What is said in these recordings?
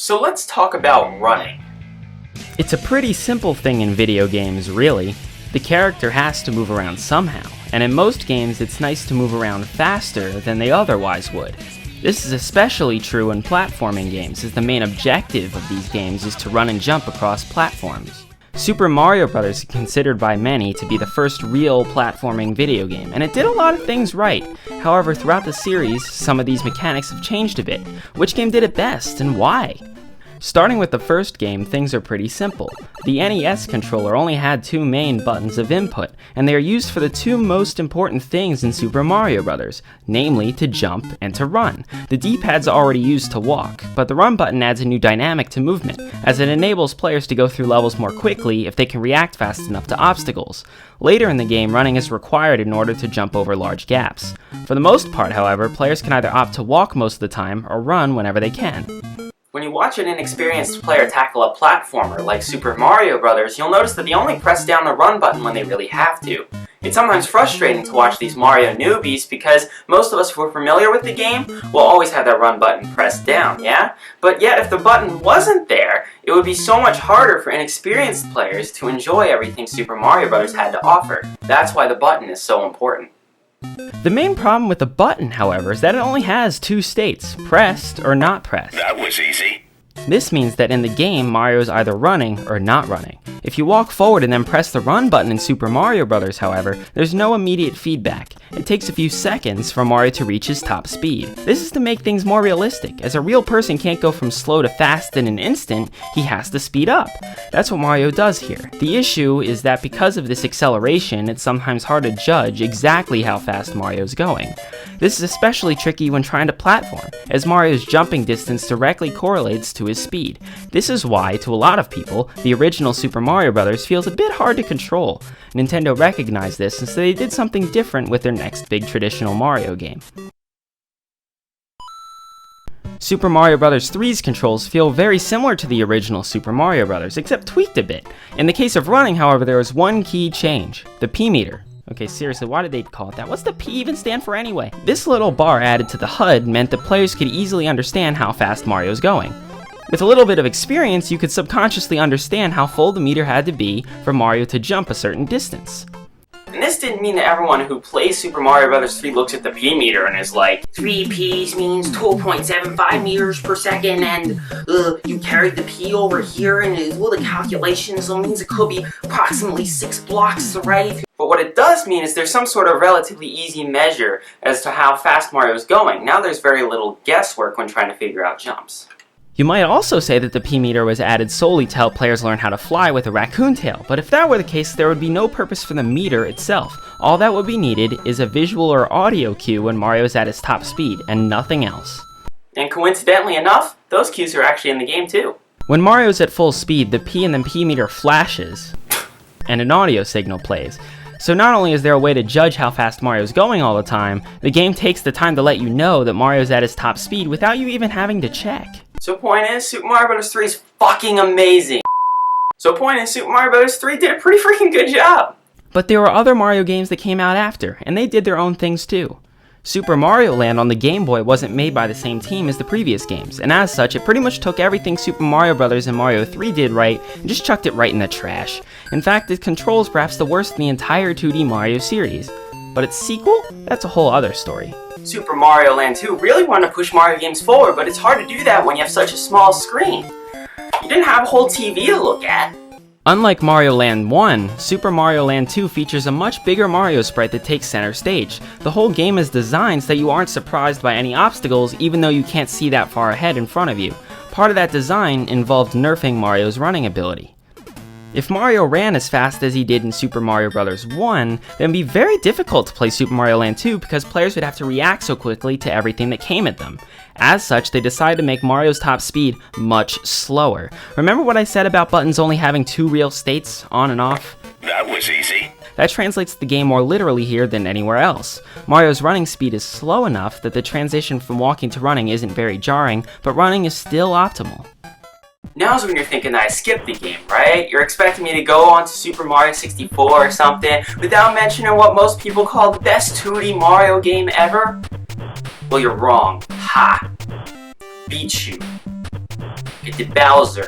So let's talk about running. It's a pretty simple thing in video games, really. The character has to move around somehow, and in most games it's nice to move around faster than they otherwise would. This is especially true in platforming games, as the main objective of these games is to run and jump across platforms. Super Mario Bros. Is considered by many to be the first real platforming video game, and it did a lot of things right. However, throughout the series, some of these mechanics have changed a bit. Which game did it best, and why? Starting with the first game, things are pretty simple. The NES controller only had two main buttons of input, and they are used for the two most important things in Super Mario Bros., namely to jump and to run. The D-pad's already used to walk, but the run button adds a new dynamic to movement, as it enables players to go through levels more quickly if they can react fast enough to obstacles. Later in the game, running is required in order to jump over large gaps. For the most part, however, players can either opt to walk most of the time or run whenever they can. When you watch an inexperienced player tackle a platformer like Super Mario Bros., you'll notice that they only press down the run button when they really have to. It's sometimes frustrating to watch these Mario newbies because most of us who are familiar with the game will always have that run button pressed down, yeah? But yet if the button wasn't there, it would be so much harder for inexperienced players to enjoy everything Super Mario Bros. Had to offer. That's why the button is so important. The main problem with the button, however, is that it only has two states, pressed or not pressed. That was easy. This means that in the game, Mario is either running or not running. If you walk forward and then press the run button in Super Mario Bros., however, there's no immediate feedback. It takes a few seconds for Mario to reach his top speed. This is to make things more realistic, as a real person can't go from slow to fast in an instant, he has to speed up. That's what Mario does here. The issue is that because of this acceleration, it's sometimes hard to judge exactly how fast Mario's going. This is especially tricky when trying to platform, as Mario's jumping distance directly correlates to his speed. This is why, to a lot of people, the original Super Mario Bros. Feels a bit hard to control. Nintendo recognized this, and so they did something different with their next big traditional Mario game. Super Mario Bros. 3's controls feel very similar to the original Super Mario Bros., except tweaked a bit. In the case of running, however, there was one key change: the P-meter. Okay, seriously, why did they call it that? What's the P even stand for anyway? This little bar added to the HUD meant that players could easily understand how fast Mario's going. With a little bit of experience, you could subconsciously understand how full the meter had to be for Mario to jump a certain distance. And this didn't mean that everyone who plays Super Mario Bros. 3 looks at the P-meter and is like, 3 P's means 2.75 meters per second, and you carried the P over here, and the calculations means it could be approximately 6 blocks, right? But what it does mean is there's some sort of relatively easy measure as to how fast Mario's going. Now there's very little guesswork when trying to figure out jumps. You might also say that the P-meter was added solely to help players learn how to fly with a raccoon tail, but if that were the case, there would be no purpose for the meter itself. All that would be needed is a visual or audio cue when Mario is at his top speed, and nothing else. And coincidentally enough, those cues are actually in the game too. When Mario's at full speed, the P in the P-meter flashes, and an audio signal plays. So not only is there a way to judge how fast Mario's going all the time, the game takes the time to let you know that Mario's at his top speed without you even having to check. So point is, Super Mario Bros. 3 is fucking amazing. So point is, Super Mario Bros. 3 did a pretty freaking good job. But there were other Mario games that came out after, and they did their own things too. Super Mario Land on the Game Boy wasn't made by the same team as the previous games, and as such, it pretty much took everything Super Mario Bros. And Mario 3 did right and just chucked it right in the trash. In fact, its control is perhaps the worst in the entire 2D Mario series. But its sequel? That's a whole other story. Super Mario Land 2 really wanted to push Mario games forward, but it's hard to do that when you have such a small screen. You didn't have a whole TV to look at. Unlike Mario Land 1, Super Mario Land 2 features a much bigger Mario sprite that takes center stage. The whole game is designed so that you aren't surprised by any obstacles even though you can't see that far ahead in front of you. Part of that design involved nerfing Mario's running ability. If Mario ran as fast as he did in Super Mario Bros. 1, then it would be very difficult to play Super Mario Land 2 because players would have to react so quickly to everything that came at them. As such, they decided to make Mario's top speed much slower. Remember what I said about buttons only having two real states, on and off? That was easy. That translates the game more literally here than anywhere else. Mario's running speed is slow enough that the transition from walking to running isn't very jarring, but running is still optimal. Now's when you're thinking that I skipped the game, right? You're expecting me to go on to Super Mario 64 or something without mentioning what most people call the best 2D Mario game ever? Well, you're wrong. Ha! Beat you. Look at the Bowser.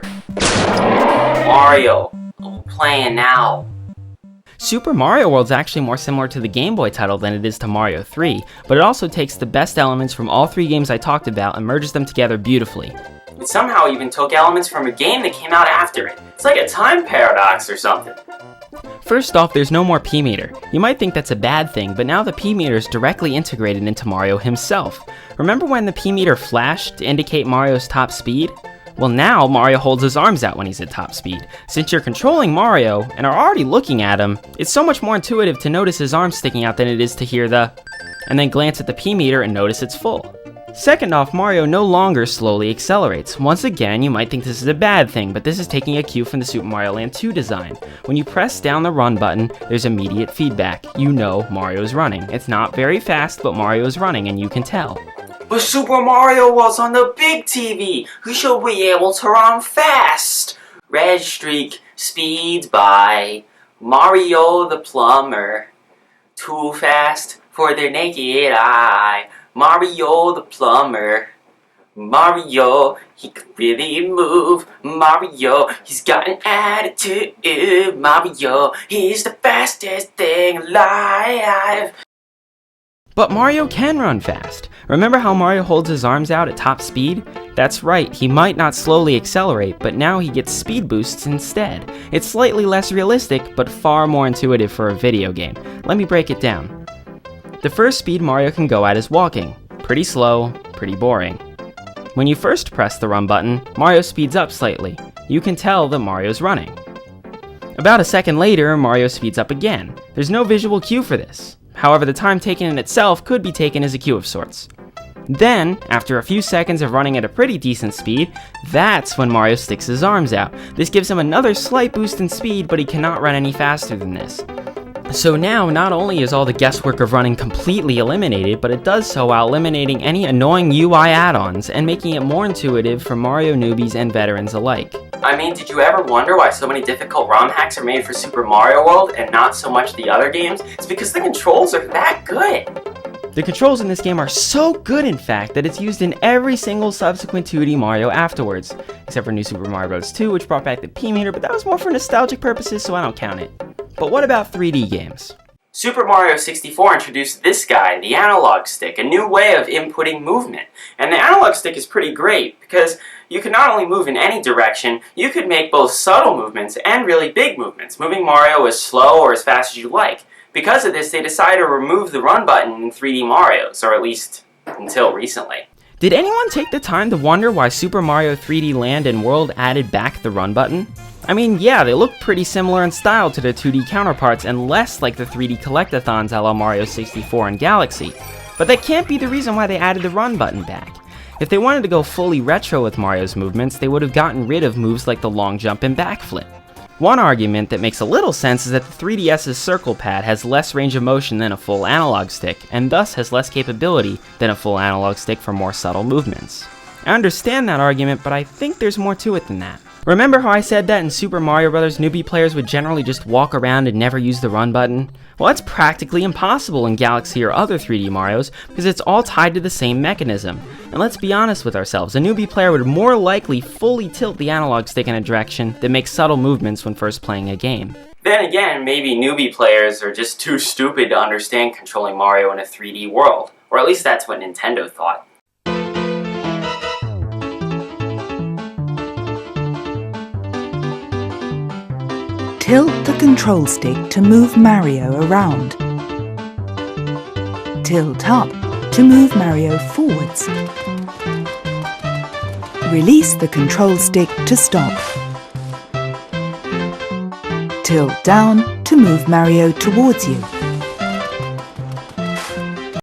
Mario. Playing now. Super Mario World's actually more similar to the Game Boy title than it is to Mario 3, but it also takes the best elements from all three games I talked about and merges them together beautifully. It somehow even took elements from a game that came out after it. It's like a time paradox or something. First off, there's no more P-meter. You might think that's a bad thing, but now the P-meter is directly integrated into Mario himself. Remember when the P-meter flashed to indicate Mario's top speed? Well, now Mario holds his arms out when he's at top speed. Since you're controlling Mario and are already looking at him, it's so much more intuitive to notice his arms sticking out than it is to hear the and then glance at the P-meter and notice it's full. Second off, Mario no longer slowly accelerates. Once again, you might think this is a bad thing, but this is taking a cue from the Super Mario Land 2 design. When you press down the run button, there's immediate feedback. You know Mario's running. It's not very fast, but Mario is running and you can tell. But Super Mario was on the big TV. He should be able to run fast. Red streak speeds by Mario the plumber. Too fast for their naked eye. Mario the plumber. Mario, he can really move. Mario, he's got an attitude. Mario, he's the fastest thing alive. But Mario can run fast. Remember how Mario holds his arms out at top speed? That's right, he might not slowly accelerate, but now he gets speed boosts instead. It's slightly less realistic, but far more intuitive for a video game. Let me break it down. The first speed Mario can go at is walking. Pretty slow, pretty boring. When you first press the run button, Mario speeds up slightly. You can tell that Mario's running. About a second later, Mario speeds up again. There's no visual cue for this. However, the time taken in itself could be taken as a cue of sorts. Then, after a few seconds of running at a pretty decent speed, that's when Mario sticks his arms out. This gives him another slight boost in speed, but he cannot run any faster than this. So now, not only is all the guesswork of running completely eliminated, but it does so while eliminating any annoying UI add-ons and making it more intuitive for Mario newbies and veterans alike. I mean, did you ever wonder why so many difficult ROM hacks are made for Super Mario World and not so much the other games? It's because the controls are that good. The controls in this game are so good, in fact, that it's used in every single subsequent 2D Mario afterwards, except for New Super Mario Bros. 2, which brought back the P-meter, but that was more for nostalgic purposes, so I don't count it. But what about 3D games? Super Mario 64 introduced this guy, the analog stick, a new way of inputting movement. And the analog stick is pretty great, because you can not only move in any direction, you could make both subtle movements and really big movements, moving Mario as slow or as fast as you like. Because of this, they decided to remove the run button in 3D Marios, or at least until recently. Did anyone take the time to wonder why Super Mario 3D Land and World added back the run button? I mean, yeah, they look pretty similar in style to their 2D counterparts and less like the 3D collectathons a la Mario 64 and Galaxy. But that can't be the reason why they added the run button back. If they wanted to go fully retro with Mario's movements, they would have gotten rid of moves like the long jump and backflip. One argument that makes a little sense is that the 3DS's circle pad has less range of motion than a full analog stick, and thus has less capability than a full analog stick for more subtle movements. I understand that argument, but I think there's more to it than that. Remember how I said that in Super Mario Bros. Newbie players would generally just walk around and never use the run button? Well, that's practically impossible in Galaxy or other 3D Marios, because it's all tied to the same mechanism. And let's be honest with ourselves, a newbie player would more likely fully tilt the analog stick in a direction that makes subtle movements when first playing a game. Then again, maybe newbie players are just too stupid to understand controlling Mario in a 3D world. Or at least that's what Nintendo thought. Tilt the control stick to move Mario around. Tilt up to move Mario forwards. Release the control stick to stop. Tilt down to move Mario towards you.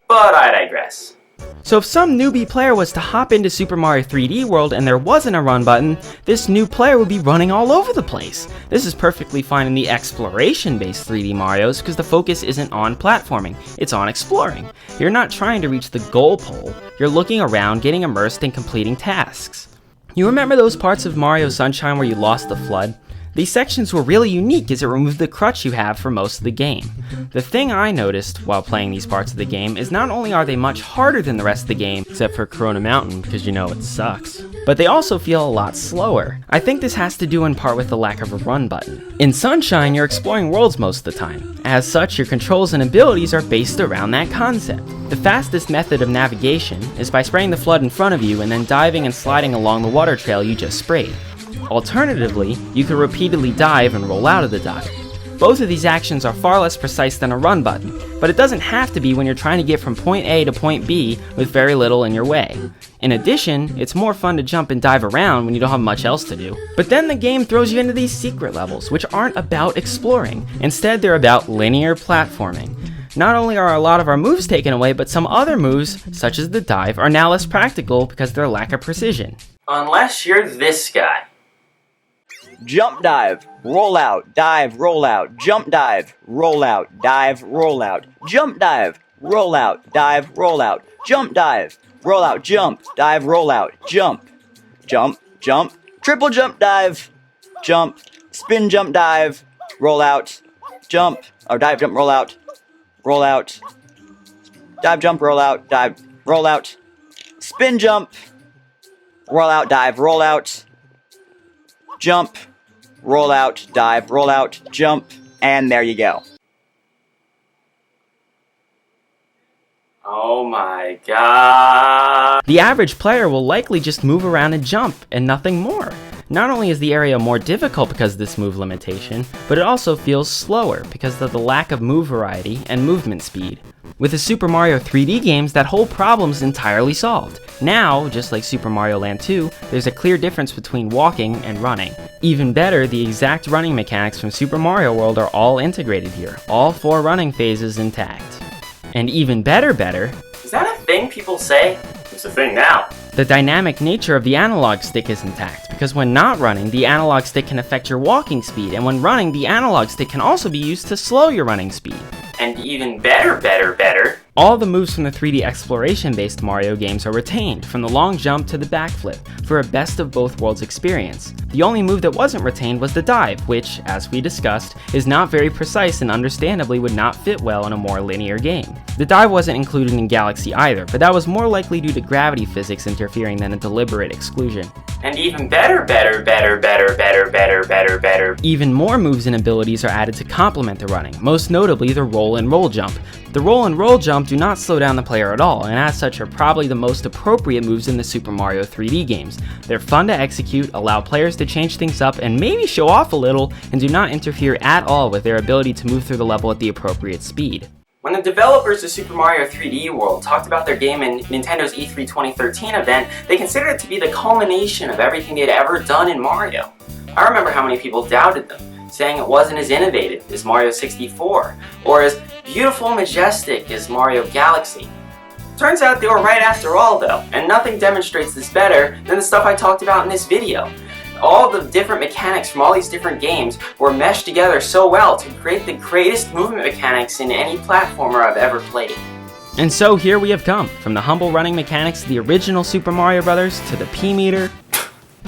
But I digress. So if some newbie player was to hop into Super Mario 3D World and there wasn't a run button, this new player would be running all over the place. This is perfectly fine in the exploration-based 3D Marios because the focus isn't on platforming, it's on exploring. You're not trying to reach the goal pole, you're looking around, getting immersed and completing tasks. You remember those parts of Mario Sunshine where you lost the flood? These sections were really unique as it removed the crutch you have for most of the game. The thing I noticed while playing these parts of the game is not only are they much harder than the rest of the game, except for Corona Mountain because you know it sucks, but they also feel a lot slower. I think this has to do in part with the lack of a run button. In Sunshine, you're exploring worlds most of the time. As such, your controls and abilities are based around that concept. The fastest method of navigation is by spraying the flood in front of you and then diving and sliding along the water trail you just sprayed. Alternatively, you can repeatedly dive and roll out of the dive. Both of these actions are far less precise than a run button, but it doesn't have to be when you're trying to get from point A to point B with very little in your way. In addition, it's more fun to jump and dive around when you don't have much else to do. But then the game throws you into these secret levels, which aren't about exploring. Instead, they're about linear platforming. Not only are a lot of our moves taken away, but some other moves, such as the dive, are now less practical because of their lack of precision. Unless you're this guy. Jump dive, roll out, dive, roll out, jump dive, roll out, dive, roll out, jump dive, roll out, dive, roll out, jump dive, roll out, jump, dive, roll out, jump, jump, jump, triple jump dive, jump, spin jump dive, roll out, jump, or dive, jump, roll out, dive, jump, roll out, spin jump, roll out, dive, roll out, jump, roll out, dive, roll out, jump, and there you go. Oh my god. The average player will likely just move around and jump, and nothing more. Not only is the area more difficult because of this move limitation, but it also feels slower because of the lack of move variety and movement speed. With the Super Mario 3D games, that whole problem's entirely solved. Now, just like Super Mario Land 2, there's a clear difference between walking and running. Even better, the exact running mechanics from Super Mario World are all integrated here, all 4 running phases intact. And even better, Is that a thing people say? It's a thing now. the dynamic nature of the analog stick is intact, because when not running, the analog stick can affect your walking speed, and when running, the analog stick can also be used to slow your running speed. And even better. All the moves from the 3D exploration-based Mario games are retained, from the long jump to the backflip, for a best of both worlds experience. The only move that wasn't retained was the dive, which, as we discussed, is not very precise and understandably would not fit well in a more linear game. The dive wasn't included in Galaxy either, but that was more likely due to gravity physics interfering than a deliberate exclusion. And even better. Even more moves and abilities are added to complement the running, most notably the roll and roll jump. The roll and roll jump do not slow down the player at all, and as such are probably the most appropriate moves in the Super Mario 3D games. They're fun to execute, allow players to change things up, and maybe show off a little, and do not interfere at all with their ability to move through the level at the appropriate speed. When the developers of Super Mario 3D World talked about their game in Nintendo's E3 2013 event, they considered it to be the culmination of everything they'd ever done in Mario. I remember how many people doubted them, saying it wasn't as innovative as Mario 64, or as beautiful and majestic as Mario Galaxy. Turns out they were right after all though, and nothing demonstrates this better than the stuff I talked about in this video. All the different mechanics from all these different games were meshed together so well to create the greatest movement mechanics in any platformer I've ever played. And so here we have come, from the humble running mechanics of the original Super Mario Bros. To the P-meter,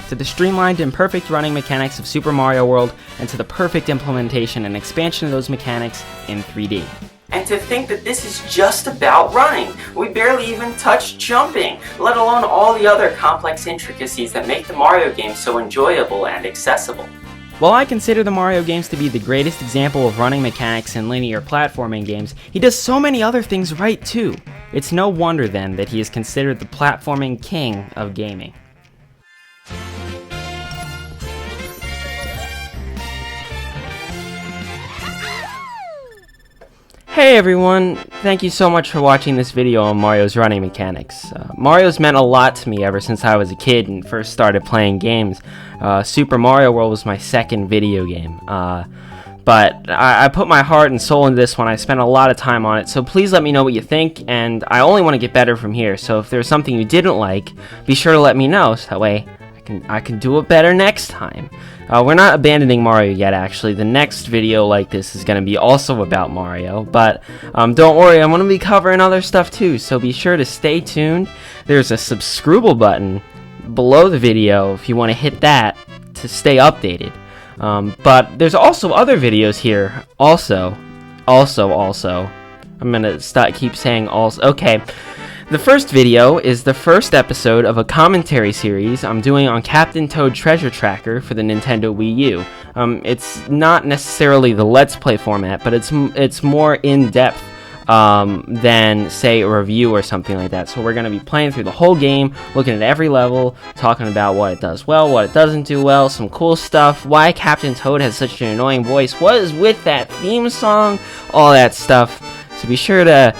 to the streamlined and perfect running mechanics of Super Mario World, and to the perfect implementation and expansion of those mechanics in 3D. And to think that this is just about running. We barely even touched jumping, let alone all the other complex intricacies that make the Mario games so enjoyable and accessible. While I consider the Mario games to be the greatest example of running mechanics in linear platforming games, he does so many other things right too. It's no wonder then that he is considered the platforming king of gaming. Hey everyone, thank you so much for watching this video on Mario's running mechanics. Mario's meant a lot to me ever since I was a kid and first started playing games. Super Mario World was my second video game. But I put my heart and soul into this one. I spent a lot of time on it, so please let me know what you think, and I only want to get better from here, so if there's something you didn't like, be sure to let me know, so that way I can do it better next time. We're not abandoning Mario yet, actually. The next video like this is going to be also about Mario, but don't worry, I'm going to be covering other stuff too, so be sure to stay tuned. There's a subscribe button below the video if you want to hit that to stay updated. But there's also other videos here. Also. I'm gonna keep saying also. Okay. The first video is the first episode of a commentary series I'm doing on Captain Toad Treasure Tracker for the Nintendo Wii U. It's not necessarily the Let's Play format, but it's more in-depth than, say, a review or something like that. So we're going to be playing through the whole game, looking at every level, talking about what it does well, what it doesn't do well, some cool stuff, why Captain Toad has such an annoying voice, what is with that theme song, all that stuff. So be sure to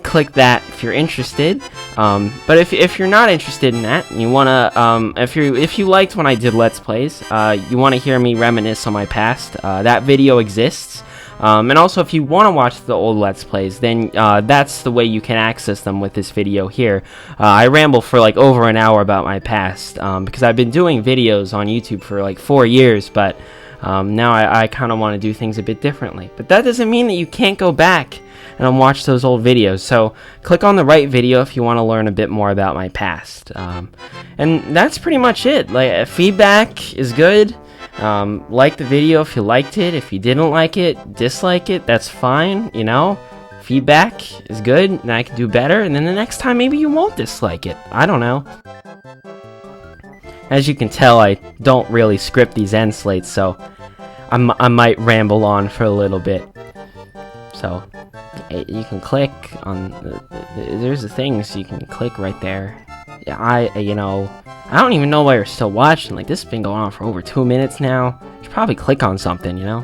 click that if you're interested. But if you're not interested in that, and you wanna, if you liked when I did Let's Plays, you wanna hear me reminisce on my past, that video exists. And also, if you want to watch the old Let's Plays, then that's the way you can access them with this video here. I ramble for like over an hour about my past, because I've been doing videos on YouTube for like 4 years, but now I kind of want to do things a bit differently. But that doesn't mean that you can't go back and watch those old videos. So click on the right video if you want to learn a bit more about my past. And that's pretty much it. Like, feedback is good. Like the video if you liked it. If you didn't like it, dislike it, that's fine, you know. Feedback is good, and I can do better, and then the next time maybe you won't dislike it. I don't know. As you can tell, I don't really script these end slates, so I might ramble on for a little bit. So you can click on there's the things you can click right there. I don't even know why you're still watching. Like, this has been going on for over 2 minutes now. You should probably click on something, you know.